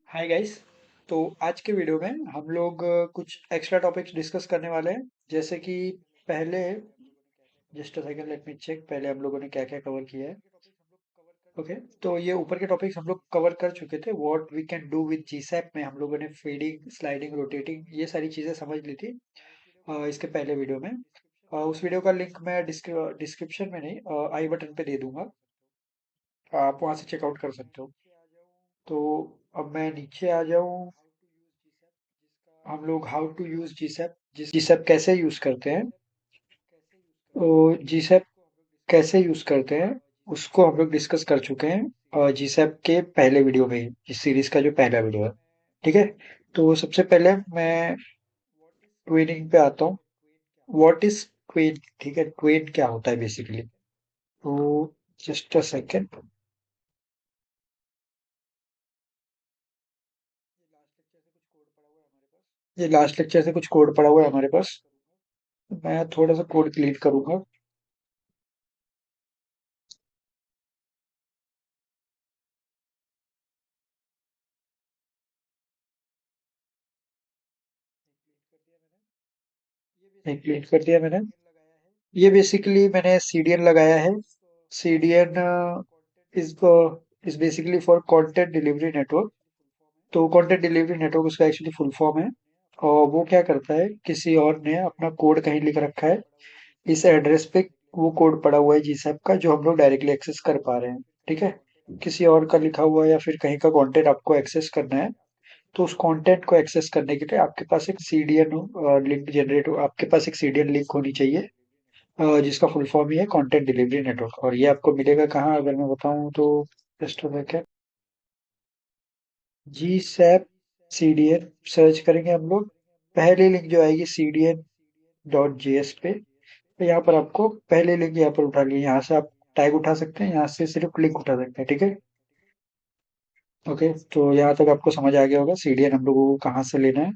Hi guys. तो आज के वीडियो में हम लोग कुछ एक्स्ट्रा टॉपिक्स डिस्कस करने वाले हैं। जैसे कि पहले, just a second let me check, पहले हम लोगों ने क्या क्या कवर किया है। ओके, तो ये ऊपर के टॉपिक्स हम लोग कवर कर चुके थे। What we can do with GSAP में हम लोगों ने फीडिंग, स्लाइडिंग, रोटेटिंग, ये सारी चीजें समझ ली थी इसके पहले वीडियो में। उस वीडियो का लिंक मैं डिस्क्रिप्शन में नहीं, आई बटन पे दे दूंगा। आप वहां से चेकआउट कर सकते हो। तो अब मैं नीचे आ जाऊं। हम लोग how to use GSAP, GSAP कैसे यूज करते हैं, तो जीसैप कैसे यूज करते हैं उसको हम लोग डिस्कस कर चुके हैं और जीसैप के पहले वीडियो में ही, इस सीरीज का जो पहला वीडियो है। ठीक है, तो सबसे पहले मैं ट्वेनिंग पे आता हूँ। What is Twain? ठीक है, ट्वेन क्या होता है बेसिकली। तो जस्ट अ सेकेंड। ये लास्ट लेक्चर से कुछ कोड पड़ा हुआ है हमारे पास। मैं थोड़ा सा कोड क्लीन करूंगा। एक क्लीन कर दिया मैंने। ये बेसिकली मैंने सीडीएन लगाया है। CDN is is basically for content delivery network. तो कंटेंट डिलीवरी नेटवर्क उसका एक्चुअली फुल फॉर्म है। और वो क्या करता है, किसी और ने अपना कोड कहीं लिख रखा है, इस एड्रेस पे वो कोड पड़ा हुआ है जीसैप का, जो हम लोग डायरेक्टली एक्सेस कर पा रहे हैं। ठीक है, किसी और का लिखा हुआ या फिर कहीं का कंटेंट आपको एक्सेस करना है, तो उस कंटेंट को एक्सेस करने के लिए आपके पास एक सीडीएन लिंक जनरेट, आपके पास एक सीडीएन लिंक होनी चाहिए, जिसका फुल फॉर्म ही है कंटेंट डिलीवरी नेटवर्क। और ये आपको मिलेगा कहाँ, अगर मैं बताऊं तो जस्ट जी सैप सीडीएन सर्च करेंगे हम लोग। पहली लिंक जो आएगी सीडीएन डॉट जेएस पे, तो यहाँ पर आपको पहले लिंक यहाँ पर उठा लिया, यहाँ से आप टैग उठा सकते हैं, यहाँ से सिर्फ लिंक उठा सकते हैं। ठीक है, ओके, तो यहाँ तक आपको समझ आ गया होगा सीडीएन हम लोगों को कहाँ से लेना है।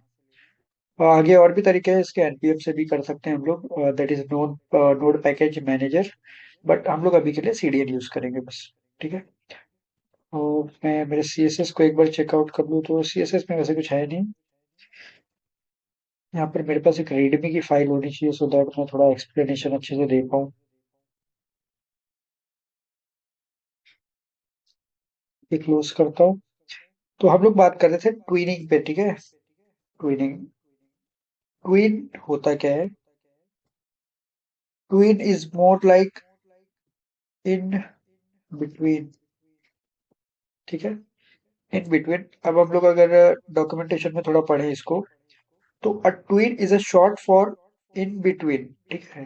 और आगे और भी तरीके हैं, इसके एनपीएम से भी कर सकते हैं हम लोग, that is node package manager. But हम लोग अभी के लिए सीडीएन यूज करेंगे बस। ठीक है, और मैं मेरे सीएसएस को एक बार चेकआउट कर लूँ, तो सीएसएस में वैसे कुछ है नहीं। यहाँ पर मेरे पास एक रीडमी की फाइल होनी चाहिए, सो दैट मैं थोड़ा एक्सप्लेनेशन अच्छे से दे पाऊँ। ये क्लोज करता हूँ। तो हम लोग बात कर रहे थे ट्विनिंग पे। ठीक है, ट्विनिंग, ट्विन होता क्या है? Twin is more like in between. ठीक है, इन बिटवीन। अब हम लोग अगर डॉक्यूमेंटेशन में थोड़ा पढ़े इसको, तो a twin is a short for in between. ठीक है,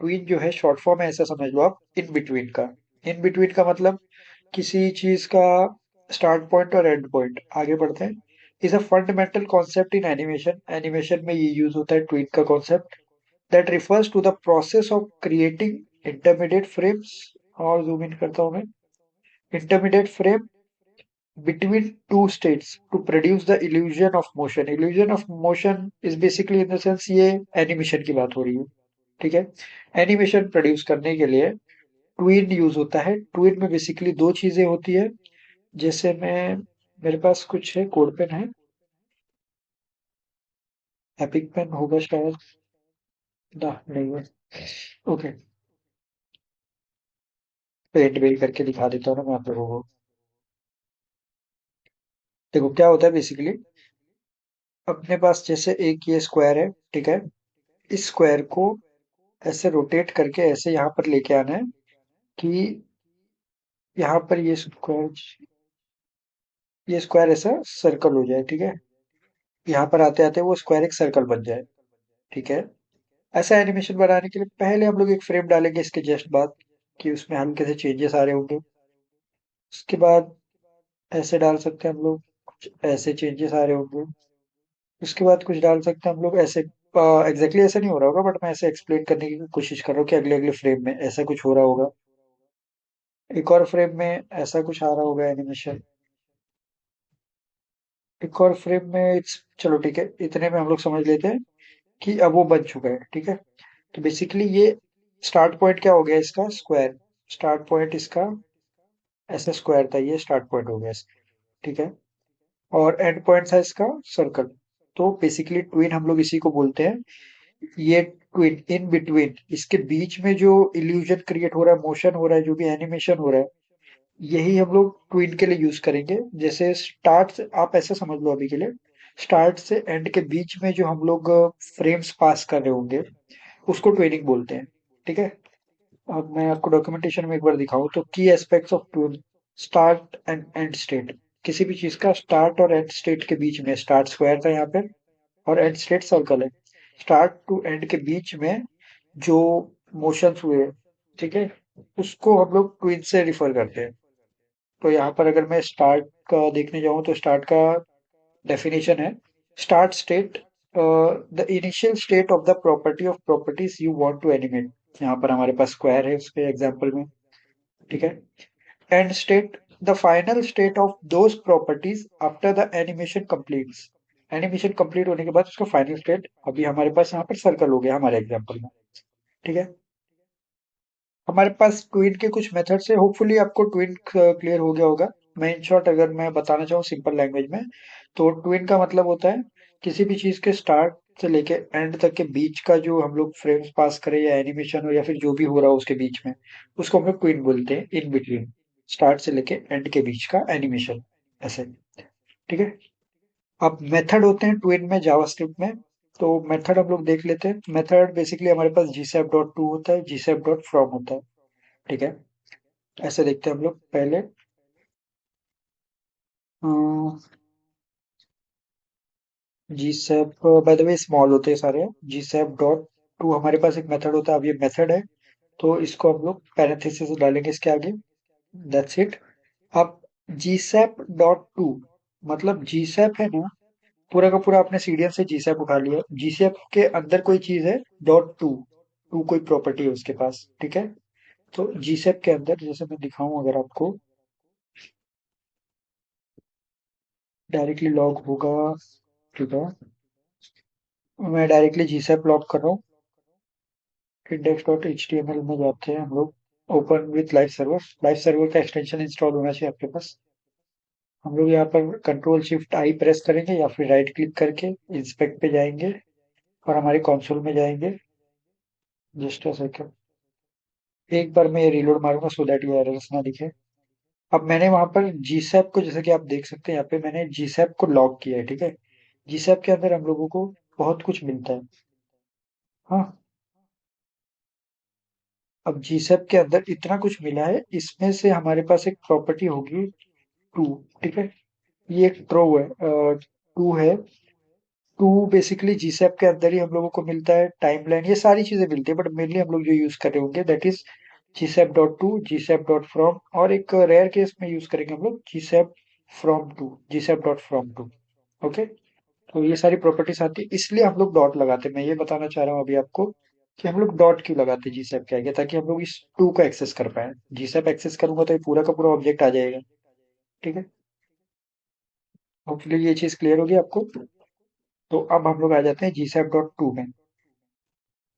ट्वीन जो है शॉर्ट फॉर्म है, ऐसा समझ लो आप इन बिटवीन का। इन बिटवीन का मतलब किसी चीज का स्टार्ट पॉइंट और एंड पॉइंट। आगे बढ़ते हैं। Is a fundamental concept in animation. Animation में ये यूज होता है ट्वीन का concept, that refers to the process of creating intermediate frames. और जूम इन करता हूं मैं। Intermediate frame between two states to produce the illusion of motion. Illusion of motion is basically in the sense, ये animation की बात हो रही है। ठीक है, एनिमेशन प्रोड्यूस करने के लिए ट्विन यूज होता है। ट्विन में बेसिकली दो चीजें होती है। जैसे मैं, मेरे पास कुछ है, कोड पेन है, एपिक पेन होगा शायद, ना नहीं है। ओके, पेंट बेल करके दिखा देता हूँ ना मैं आप लोगों को। देखो क्या होता है बेसिकली, अपने पास जैसे एक ये स्क्वायर है। ठीक है, इस स्क्वायर को ऐसे रोटेट करके ऐसे यहाँ पर लेके आना है कि यहाँ पर ये स्क्वायर ऐसा सर्कल हो जाए। ठीक है, यहाँ पर आते आते वो स्क्वायर एक सर्कल बन जाए। ठीक है, ऐसा एनिमेशन बनाने के लिए पहले हम लोग एक फ्रेम डालेंगे इसके जस्ट बाद, कि उसमें हल्के से चेंजेस आ रहे होंगे। उसके बाद ऐसे डाल सकते हैं हम लोग, कुछ ऐसे चेंजेस आ रहे होंगे। उसके बाद कुछ डाल सकते हैं हम लोग ऐसे। एग्जैक्टली ऐसा नहीं हो रहा होगा, बट मैं ऐसे एक्सप्लेन करने की कोशिश कर रहा हूँ कि अगले अगले फ्रेम में ऐसा कुछ हो रहा होगा। एक और फ्रेम में ऐसा कुछ आ रहा होगा एनिमेशन। एक और फ्रेम में चलो ठीक है, इतने में हम लोग समझ लेते हैं कि अब वो बन चुका है। ठीक है, तो बेसिकली ये स्टार्ट पॉइंट क्या हो गया इसका? स्क्वायर। स्टार्ट पॉइंट इसका ऐसा स्क्वायर था, ये स्टार्ट पॉइंट हो गया इसका। ठीक है। और एंड पॉइंट था इसका सर्कल। तो बेसिकली ट्विन हम लोग इसी को बोलते हैं। ये ट्विन इन बिटवीन, इसके बीच में जो इल्यूजन क्रिएट हो रहा है, मोशन हो रहा है, जो भी एनिमेशन हो रहा है, यही हम लोग ट्विन के लिए यूज करेंगे। जैसे स्टार्ट से, आप ऐसा समझ लो अभी के लिए, स्टार्ट से एंड के बीच में जो हम लोग फ्रेम्स पास कर रहे होंगे, उसको ट्विनिंग बोलते हैं। ठीक है। अब मैं आपको डॉक्यूमेंटेशन में एक बार दिखाऊं तो की aspects of twin: start and and state. किसी भी चीज का स्टार्ट और एंड स्टेट के बीच में, स्टार्ट स्क्वायर था यहाँ पे और एंड स्टेट सर्कल है, स्टार्ट टू एंड के बीच में जो मोशंस हुए, ठीक है, उसको हम लोग ट्विन से रिफर करते हैं। तो यहाँ पर अगर मैं स्टार्ट का देखने जाऊँ तो स्टार्ट का डेफिनेशन है: start state, the initial state of the property of properties you want to animate. यहाँ पर हमारे पास स्क्वायर है उसके एग्जांपल में। ठीक है। And state: the final state of those properties after the animation completes. Animation complete होने के बाद उसका फाइनल स्टेट, अभी हमारे पास यहाँ पर सर्कल हो गया हमारे एग्जांपल में। ठीक है। हमारे पास ट्विन के कुछ मेथड्स है, होपफुली आपको ट्विन क्लियर हो गया होगा। मैं इन शॉर्ट अगर मैं बताना चाहूँ सिंपल लैंग्वेज में, तो ट्विन का मतलब होता है किसी भी चीज के स्टार्ट से लेके एंड तक के बीच का जो हम लोग फ्रेम्स पास करें, या एनिमेशन हो या फिर जो भी हो रहा हो उसके बीच में, उसको हम लोग ट्विन बोलते हैं। इन बिटवीन, स्टार्ट से लेके एंड के बीच का एनिमेशन, ऐसे। ठीक है। अब मेथड होते हैं ट्विन में जावास्क्रिप्ट में। तो मेथड हम लोग देख लेते हैं। मेथड बेसिकली हमारे पास gsap.to होता है, gsap.from होता है। ठीक है। ऐसे देखते हैं हम लोग पहले। GSAP by the way small होते हैं सारे। जी सैप डॉट टू हमारे पास एक मेथड होता है। अब ये मेथड है तो इसको हम लोग पैरेंथेसिस डालेंगे इसके आगे। That's it. अब जी सैप डॉट टू, मतलब जी सैप है ना, पूरा का पूरा आपने सीडीएम से जी सैप उठा लिया। जी सैप के अंदर कोई चीज है, डॉट टू, टू कोई प्रॉपर्टी है उसके पास। ठीक है। तो जी सैप के अंदर जैसे मैं दिखाऊं अगर आपको, डायरेक्टली लॉग होगा। ठीक है। मैं डायरेक्टली जी सैप लॉग कर रहा हूँ। index.html में जाते हैं हम लोग। Open with live server, live server का एक्सटेंशन इंस्टॉल होना चाहिए आपके पास। हम लोग यहाँ पर कंट्रोल शिफ्ट आई प्रेस करेंगे या फिर राइट क्लिक करके इंस्पेक्ट पे जाएंगे और हमारे कंसोल में जाएंगे। जस्ट अ सेकंड, एक बार मैं ये रीलोड मारूंगा सो दैट ये एरर्स ना दिखे। अब मैंने वहां पर जीसैप को, जैसे कि आप देख सकते हैं यहाँ पे मैंने जीसैप को लॉक किया है। ठीक है। जीसैप के अंदर हम लोगों को बहुत कुछ मिलता है। हाँ। अब जीसैप के अंदर इतना कुछ मिला है, इसमें से हमारे पास एक प्रॉपर्टी होगी टू। ठीक है। ये एक ट्रो है, टू है। टू बेसिकली जीसैप के अंदर ही हम लोगों को मिलता है। टाइमलाइन, ये सारी चीजें मिलती है, बट मेनली हम लोग जो यूज कर रहे होंगे that is GSAP dot to, GSAP dot from, और एक रेयर केस में यूज करेंगे हम लोग GSAP from to, GSAP dot from to. Okay. तो ये सारी प्रॉपर्टीज आती है, इसलिए हम लोग डॉट लगाते हैं। मैं ये बताना चाह रहा हूँ अभी आपको कि हम लोग डॉट क्यों लगाते हैं जीसैप के आगे, ताकि हम लोग इस टू को एक्सेस कर पाए। जीसैप एक्सेस करूंगा तो ये पूरा का पूरा ऑब्जेक्ट आ जाएगा। ठीक है। होपफुली ये चीज क्लियर होगी आपको। तो अब हम लोग आ जाते हैं gsap.2 में।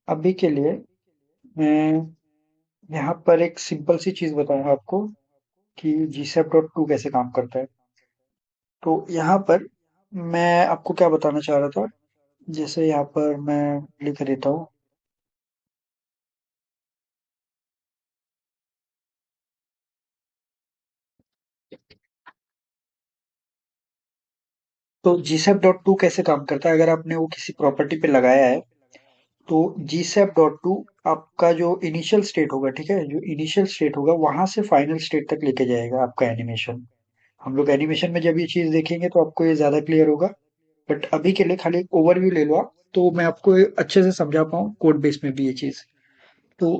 अभी के लिए मैं यहाँ पर एक सिंपल सी चीज बताऊंगा आपको कि gsap.2 कैसे काम करता है। तो यहाँ पर मैं आपको क्या बताना चाह रहा था, जैसे यहाँ पर मैं लिख देता हूँ। तो gsap.2 कैसे काम करता है, अगर आपने वो किसी प्रॉपर्टी पे लगाया है तो gsap.2 आपका जो इनिशियल स्टेट होगा, ठीक है, जो इनिशियल स्टेट होगा वहां से फाइनल स्टेट तक लेके जाएगा आपका एनिमेशन। हम लोग एनिमेशन में जब ये चीज देखेंगे तो आपको ये ज्यादा क्लियर होगा, बट अभी के लिए खाली एक ओवरव्यू ले लो आप, तो मैं आपको ये अच्छे से समझा पाऊँ कोड बेस में भी ये चीज। तो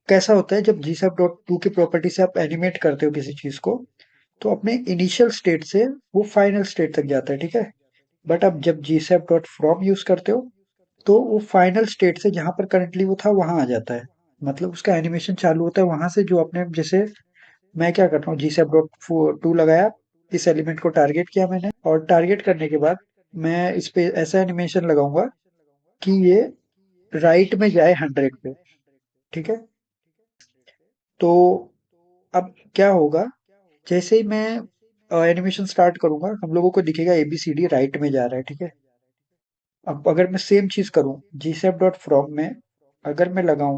कैसा होता है, जब gsap.2 की प्रॉपर्टी से आप एनिमेट करते हो किसी चीज को, तो अपने इनिशियल स्टेट से वो फाइनल स्टेट तक जाता है। ठीक है। बट अब जब gsap.from यूज करते हो तो वो फाइनल स्टेट से जहां पर करंटली वो था वहां आ जाता है। मतलब उसका एनिमेशन चालू होता है वहां से, जो आपने जैसे, मैं क्या करता हूँ, gsap.2 लगाया, इस एलिमेंट को टारगेट किया मैंने, और टारगेट करने के बाद मैं इस पे ऐसा एनिमेशन लगाऊंगा कि ये राइट में जाए 100 पे। ठीक है। तो अब क्या होगा, जैसे ही मैं एनिमेशन स्टार्ट करूंगा हम लोगों को दिखेगा ABCD राइट में जा रहा है, ठीक है। अब अगर मैं सेम चीज करूं gsap डॉट फ्रॉम में, अगर मैं लगाऊं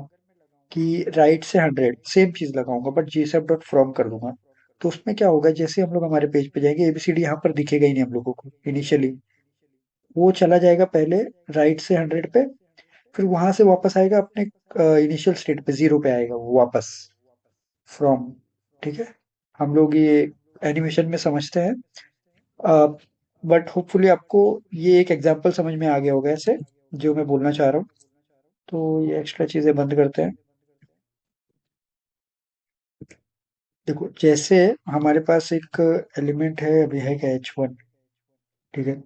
कि राइट से 100, सेम चीज लगाऊंगा बट gsap डॉट फ्रॉम कर दूंगा, तो उसमें क्या होगा, जैसे हम लोग हमारे पेज पे जाएंगे ABCD यहाँ पर दिखेगा ही नहीं हम लोगों को इनिशियली। वो चला जाएगा पहले राइट से 100 पे, फिर वहां से वापस आएगा अपने इनिशियल स्टेट पे, 0 पे आएगा वो वापस फ्रॉम, ठीक है। हम लोग ये एनिमेशन में समझते हैं, बट होपफुली आपको ये एक एग्जांपल समझ में आ गया होगा ऐसे, जो मैं बोलना चाह रहा हूँ। तो ये एक्स्ट्रा चीजें बंद करते हैं। देखो जैसे हमारे पास एक एलिमेंट है, अभी है क्या H1, ठीक है।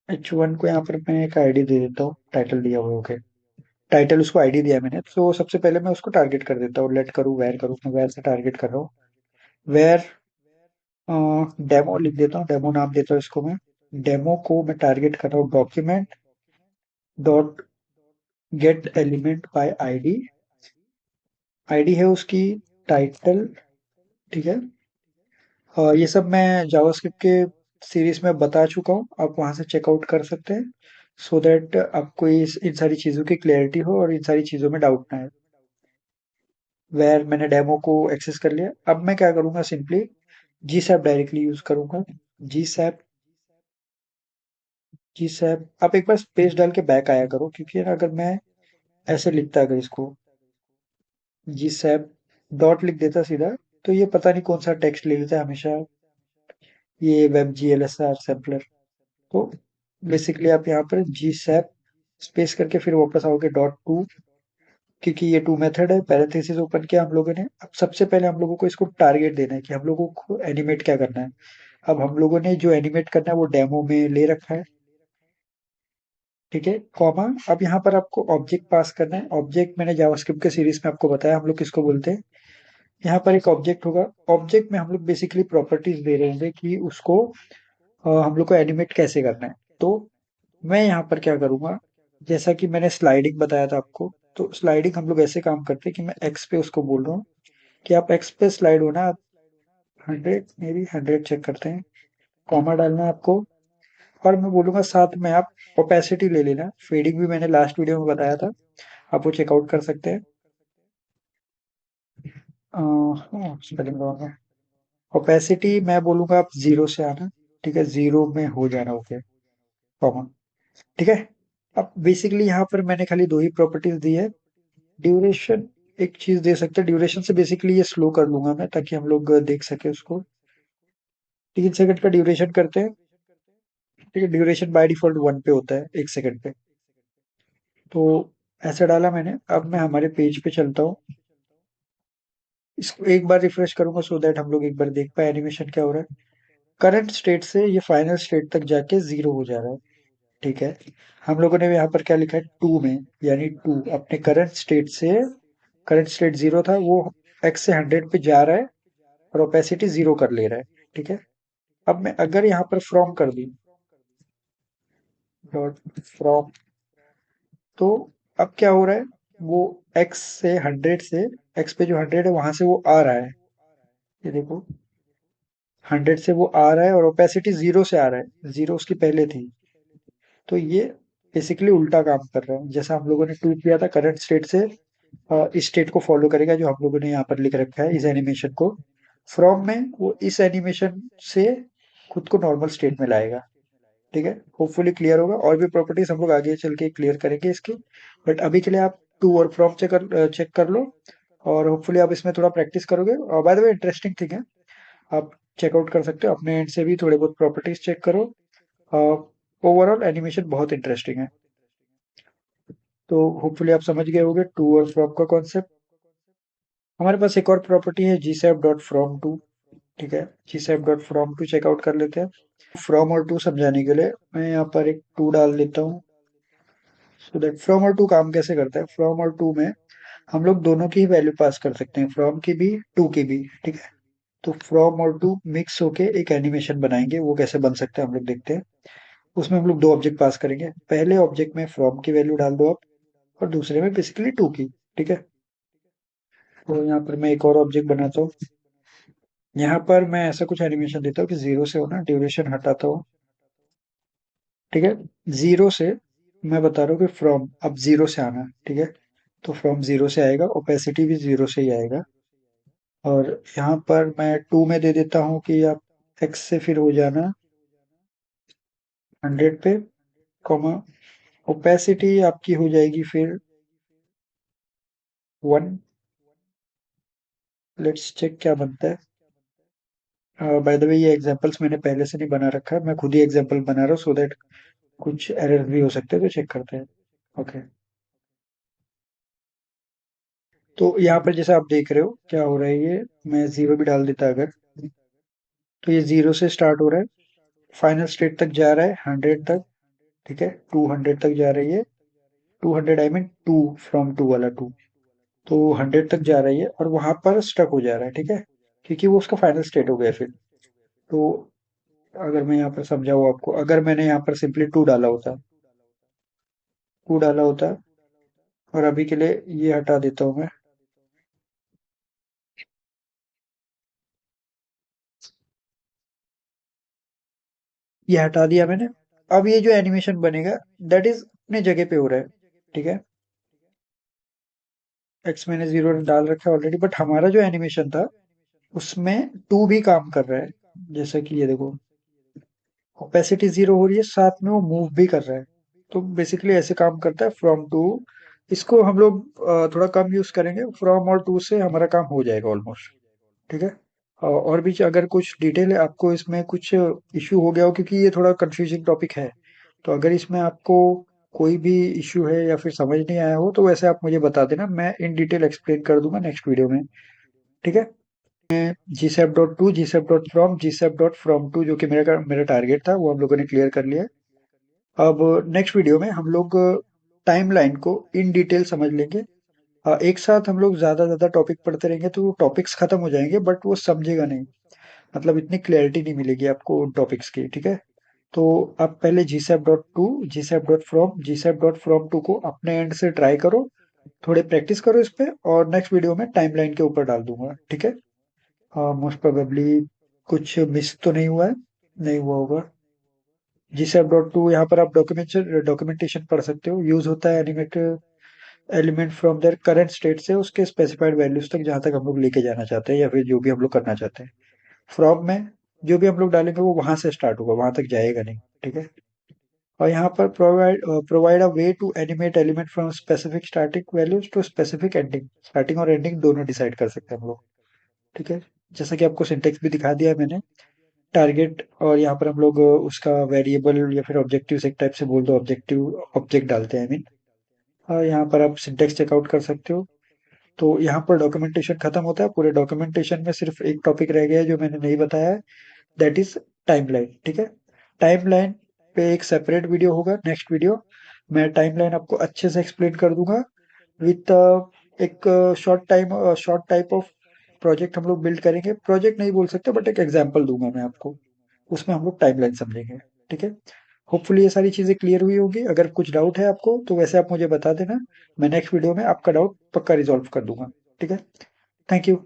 H1 को यहाँ पर मैं एक आईडी दे देता हूँ, टाइटल दिया हुआ है, ओके। टाइटल उसको आईडी दिया है मैंने, तो सबसे पहले मैं उसको टारगेट कर देता हूँ, लेट करूँ वेर करूँ, मैं वेर से टारगेट कर रहा हूँ। वेर डेमो लिख देता हूँ, डेमो नाम देता हूँ इसको मैं। डेमो को मैं टारगेट कर रहा हूँ document dot gate element by ID. ID है उसकी टाइटल, ठीक है। ये सब मैं जावास्क्रिप्ट के सीरीज में बता चुका हूँ, आप वहां से चेकआउट कर सकते हैं, सो दैट आपको इन सारी चीजों की क्लैरिटी हो और इन सारी चीजों में डाउट ना आए। वेर मैंने डेमो को एक्सेस कर लिया, अब मैं क्या करूंगा, सिंपली जीसैप डायरेक्टली यूज करूंगा। जीसैप जीसैप आप एक बार स्पेस डाल के बैक आया करो, क्योंकि ना अगर मैं ऐसे लिखता अगर इसको जीसैप डॉट लिख देता सीधा, तो ये पता नहीं कौन सा टेक्स्ट ले लेता है हमेशा, ये वेब GLSR सैम्पलर। तो बेसिकली आप यहाँ पर जी सैप स्पेस करके फिर वापस आओगे डॉट टू, क्योंकि ये टू मेथड है, पैरेंथेसिस ओपन किया हम लोगों ने। अब सबसे पहले हम लोगों को इसको टारगेट देना है कि हम लोगों को एनिमेट क्या करना है। अब हम लोगों ने जो एनिमेट करना है वो डेमो में ले रखा है, ठीक है, कॉमा। अब यहाँ पर आपको ऑब्जेक्ट पास करना है। ऑब्जेक्ट मैंने जावास्क्रिप्ट के सीरीज में आपको बताया हम लोग किसको बोलते हैं। यहाँ पर एक ऑब्जेक्ट होगा, ऑब्जेक्ट में हम लोग बेसिकली प्रॉपर्टीज दे रहे होंगे कि उसको हम लोग को एनिमेट कैसे करना है। तो मैं यहाँ पर क्या करूंगा, जैसा कि मैंने स्लाइडिंग बताया था आपको, तो स्लाइडिंग हम लोग ऐसे काम करते हैं कि मैं एक्स पे उसको बोल रहा हूँ कि आप एक्स पे स्लाइड होना, आप 100, मे बी 100 चेक करते हैं, कॉमा डालना है आपको। और मैं बोलूंगा साथ में आप ओपेसिटी ले लेना, फेडिंग भी मैंने लास्ट वीडियो में बताया था, आप वो चेकआउट कर सकते हैं। स्पेलिंग रॉन्ग है। ओपेसिटी मैं बोलूंगा आप 0 से आना, ठीक है, 0 में हो जाना, ओके, कॉमा, ठीक है। अब बेसिकली यहाँ पर मैंने खाली दो ही प्रॉपर्टीज दी है। ड्यूरेशन एक चीज दे सकते हैं, ड्यूरेशन से बेसिकली ये स्लो कर लूंगा मैं ताकि हम लोग देख सके उसको। 3 सेकंड का ड्यूरेशन करते हैं, ठीक है। ड्यूरेशन बाय डिफॉल्ट 1 पे होता है, 1 सेकंड पे। तो ऐसा डाला मैंने। अब मैं हमारे पेज पे चलता हूँ, इसको एक बार रिफ्रेश करूंगा सो दैट हम लोग एक बार देख पाए एनिमेशन क्या हो रहा है। करंट स्टेट से ये फाइनल स्टेट तक जाके 0 हो जा रहा है, ठीक है। हम लोगों ने यहाँ पर क्या लिखा है, टू में, यानी टू अपने करंट स्टेट से, करंट स्टेट 0 था, वो एक्स से 100 पे जा रहा है और ओपेसिटी 0 कर ले रहा है, ठीक है। अब मैं अगर यहाँ पर फ्रॉम कर दूं, डॉट फ्रॉम, तो अब क्या हो रहा है, वो एक्स से 100 से, एक्स पे जो 100 है वहां से वो आ रहा है, ये देखो, 100 से वो आ रहा है और ओपेसिटी 0 से आ रहा है, 0 उसकी पहले थी। तो ये बेसिकली उल्टा काम कर रहा है, जैसा हम लोगों ने टू किया था करंट स्टेट से, इस स्टेट को फॉलो करेगा जो हम लोगों ने यहाँ पर लिख रखा है, इस एनिमेशन को। फ्रॉम में वो इस एनिमेशन से खुद को नॉर्मल स्टेट में लाएगा, ठीक है। होपफुली क्लियर होगा, और भी प्रॉपर्टीज हम लोग आगे चल के क्लियर करेंगे इसकी, बट अभी के लिए आप टू और फ्रॉम चेक कर लो, और होपफुली आप इसमें थोड़ा प्रैक्टिस करोगे। और bye the way interesting thing है, आप चेकआउट कर सकते हो अपने एंड से भी, थोड़े बहुत प्रॉपर्टीज चेक करो। ओवरऑल एनिमेशन बहुत इंटरेस्टिंग है। तो होपफुली आप समझ गए होंगे टू और फ्रॉम का कॉन्सेप्ट। हमारे पास एक और प्रॉपर्टी है जीसैप डॉट फ्रॉम टू, ठीक है। GSAP dot from to check out कर लेते हैं। फ्रॉम और टू समझाने के लिए मैं यहाँ पर एक टू डाल देता हूँ, सो दैट फ्रॉम और टू काम कैसे करता है। फ्रॉम और टू में हम लोग दोनों की ही वैल्यू पास कर सकते हैं, फ्रॉम की भी टू की भी, ठीक है। तो फ्रॉम और टू मिक्स होके एक एनिमेशन बनाएंगे, वो कैसे बन सकता है हम लोग देखते हैं। उसमें हम लोग दो ऑब्जेक्ट पास करेंगे, पहले ऑब्जेक्ट में फ्रॉम की वैल्यू डाल दो आप, और दूसरे में बेसिकली टू की, ठीक है। तो यहाँ पर मैं एक और ऑब्जेक्ट बनाता हूँ। यहाँ पर मैं ऐसा कुछ एनिमेशन देता हूँ कि जीरो से हो ना, ड्यूरेशन हटाता हूँ। ठीक है, जीरो से मैं बता रहा हूँ कि फ्रॉम, अब जीरो से आना। ठीक है, तो फ्रॉम जीरो से आएगा, ओपेसिटी भी जीरो से ही आएगा। और यहाँ पर मैं टू में दे देता हूँ कि आप एक्स से फिर हो जाना 100 पे, कॉमा ओपेसिटी आपकी हो जाएगी फिर 1। लेट्स चेक क्या बनता है। बाय द वे ये एग्जांपल्स मैंने पहले से नहीं बना रखा है, मैं खुद ही एग्जांपल बना रहा हूँ सो दैट कुछ एरर भी हो सकते हैं, तो चेक करते हैं। ओके, तो यहाँ पर जैसे आप देख रहे हो क्या हो रहा है, ये मैं जीरो भी डाल देता अगर, तो ये जीरो से स्टार्ट हो रहा है, फाइनल स्टेट तक जा रहा है 100 तक। ठीक है, 200 तक जा रही है, 200 I mean to, from to वाला टू, तो 100 तक जा रही है और वहां पर स्टक हो जा रहा है। ठीक है, क्योंकि वो उसका फाइनल स्टेट हो गया फिर। तो अगर मैं यहाँ पर समझाऊँ आपको, अगर मैंने यहाँ पर सिंपली टू डाला होता, टू डाला होता, और अभी के लिए ये हटा देता हूँ मैं, ये हटा दिया मैंने। अब ये जो एनिमेशन बनेगा दैट इज अपने जगह पे हो रहा है। ठीक है, एक्स मैंने जीरो डाल रखा है ऑलरेडी, बट हमारा जो एनिमेशन था उसमें टू भी काम कर रहा है। जैसा कि ये देखो, ओपेसिटी जीरो हो रही है, साथ में वो मूव भी कर रहा है। तो बेसिकली ऐसे काम करता है फ्रॉम टू। इसको हम लोग थोड़ा कम यूज करेंगे, फ्रॉम और टू से हमारा काम हो जाएगा ऑलमोस्ट। ठीक है, और भी अगर कुछ डिटेल है आपको इसमें कुछ इश्यू हो गया हो, क्योंकि ये थोड़ा कंफ्यूजिंग टॉपिक है, तो अगर इसमें आपको कोई भी इश्यू है या फिर समझ नहीं आया हो तो वैसे आप मुझे बता देना, मैं इन डिटेल एक्सप्लेन कर दूंगा नेक्स्ट वीडियो में। ठीक है, GSAP dot to, GSAP dot from, GSAP dot from to, जो कि मेरा टारगेट था, वो हम लोगों ने क्लियर कर लिया है। अब नेक्स्ट वीडियो में हम लोग टाइमलाइन को इन डिटेल समझ लेंगे। एक साथ हम लोग ज्यादा ज्यादा टॉपिक पढ़ते रहेंगे तो टॉपिक्स खत्म हो जाएंगे, बट वो समझेगा नहीं, मतलब इतनी क्लैरिटी नहीं मिलेगी आपको उन टॉपिक्स की। ठीक है, तो आप पहले GSAP dot to, GSAP dot from, GSAP dot from to को अपने एंड से ट्राई करो, थोड़े प्रैक्टिस करो इस पे, और नेक्स्ट वीडियो में टाइमलाइन के ऊपर डाल दूंगा। ठीक है, मोस्ट प्रोबेबली कुछ मिस तो नहीं हुआ है, नहीं हुआ होगा। जीसैप डॉट टू, यहाँ पर आप डॉक्यूमेंटेशन पढ़ सकते हो, यूज होता है animate element from their current state से उसके स्पेसिफाइड वैल्यूज तक, जहां तक हम लोग लेके जाना चाहते हैं या फिर जो भी हम लोग करना चाहते हैं। फ्रॉम में जो भी हम लोग डालेंगे वो वहां से स्टार्ट होगा, वहां तक जाएगा नहीं। ठीक है, और यहाँ पर provide a way to animate element from specific starting values to specific ending, starting और एंडिंग दोनों डिसाइड कर सकते हैं हम लोग। ठीक है, जैसा कि आपको सिंटेक्स भी दिखा दिया है मैंने, टारगेट, और यहाँ पर हम लोग उसका वेरिएबल या फिर ऑब्जेक्टिव एक टाइप से बोल दो, ऑब्जेक्टिव ऑब्जेक्ट डालते हैं आई मीन। यहाँ पर आप सिंटेक्स चेकआउट कर सकते हो। तो यहाँ पर डॉक्यूमेंटेशन खत्म होता है, पूरे डॉक्यूमेंटेशन में सिर्फ एक टॉपिक रह गया है जो मैंने नहीं बताया है, दैट इज टाइमलाइन। ठीक है, टाइमलाइन पे एक सेपरेट वीडियो होगा, नेक्स्ट वीडियो मैं टाइमलाइन आपको अच्छे से एक्सप्लेन कर दूंगा विथ एक शॉर्ट टाइप ऑफ प्रोजेक्ट हम लोग बिल्ड करेंगे, प्रोजेक्ट नहीं बोल सकते बट एक एग्जांपल दूंगा मैं आपको, उसमें हम लोग टाइमलाइन समझेंगे। ठीक है, होपफुली ये सारी चीजें क्लियर हुई होगी। अगर कुछ डाउट है आपको तो वैसे आप मुझे बता देना, मैं नेक्स्ट वीडियो में आपका डाउट पक्का रिजॉल्व कर दूंगा। ठीक है, थैंक यू।